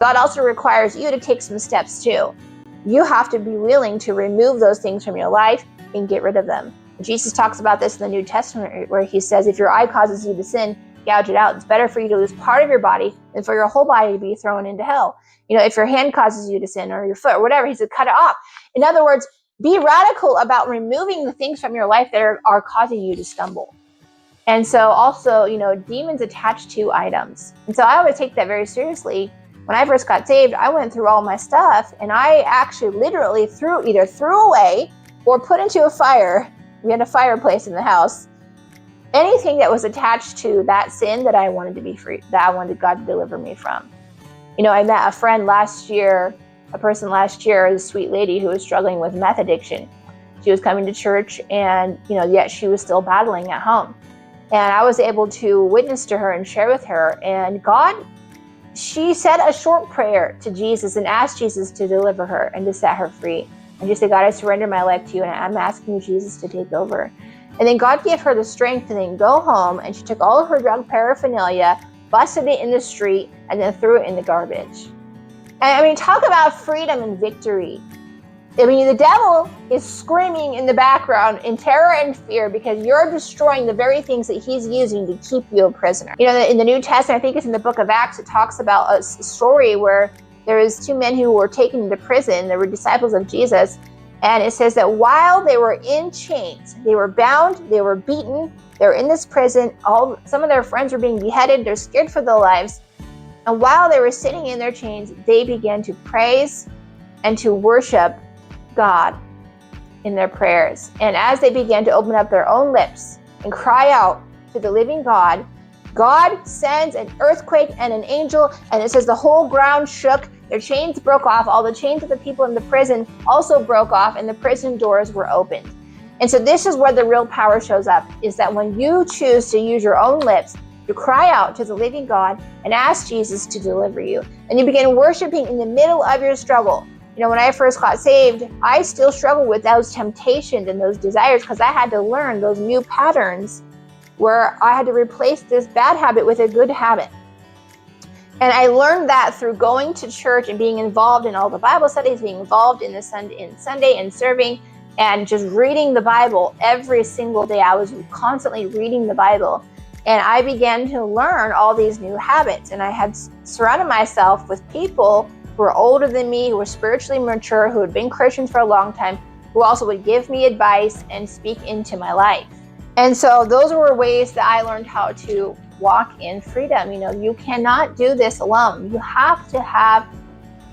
God also requires you to take some steps too. You have to be willing to remove those things from your life and get rid of them. Jesus talks about this in the New Testament, where he says, if your eye causes you to sin, gouge it out. It's better for you to lose part of your body than for your whole body to be thrown into hell. If your hand causes you to sin, or your foot, or whatever, he said, cut it off. In other words, be radical about removing the things from your life that are causing you to stumble. And so also, demons attach to items. And so I always take that very seriously. When I first got saved, I went through all my stuff, and I actually literally either threw away or put into a fire. We had a fireplace in the house. Anything that was attached to that sin that I wanted to be free, that I wanted God to deliver me from. I met a friend last year, a sweet lady who was struggling with meth addiction. She was coming to church, and yet she was still battling at home. And I was able to witness to her and share with her. And she said a short prayer to Jesus and asked Jesus to deliver her and to set her free. And she said, God, I surrender my life to you, and I'm asking you, Jesus, to take over. And then God gave her the strength to then go home, and she took all of her drug paraphernalia, busted it in the street, and then threw it in the garbage. And talk about freedom and victory. The devil is screaming in the background in terror and fear because you're destroying the very things that he's using to keep you a prisoner. In the New Testament, I think it's in the book of Acts, it talks about a story where there was two men who were taken into prison. They were disciples of Jesus. And it says that while they were in chains, they were bound, they were beaten, they were in this prison. Some of their friends were being beheaded. They're scared for their lives. And while they were sitting in their chains, they began to praise and to worship God in their prayers. And as they began to open up their own lips and cry out to the living God, God sends an earthquake and an angel, and it says the whole ground shook. Their chains broke off. All the chains of the people in the prison also broke off, and the prison doors were opened. And so this is where the real power shows up, is that when you choose to use your own lips to cry out to the living God and ask Jesus to deliver you, and you begin worshiping in the middle of your struggle. When I first got saved, I still struggled with those temptations and those desires because I had to learn those new patterns where I had to replace this bad habit with a good habit. And I learned that through going to church and being involved in all the Bible studies, being involved in Sunday and serving, and just reading the Bible every single day. I was constantly reading the Bible. And I began to learn all these new habits. And I had surrounded myself with people who were older than me, who were spiritually mature, who had been Christians for a long time, who also would give me advice and speak into my life. And so those were ways that I learned how to walk in freedom. You cannot do this alone. You have to have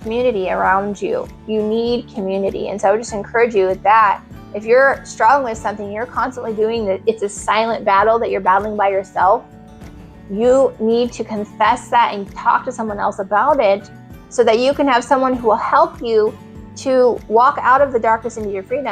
community around you. You need community. And so I would just encourage you with that. If you're struggling with something, you're constantly doing that, it's a silent battle that you're battling by yourself. You need to confess that and talk to someone else about it so that you can have someone who will help you to walk out of the darkness into your freedom.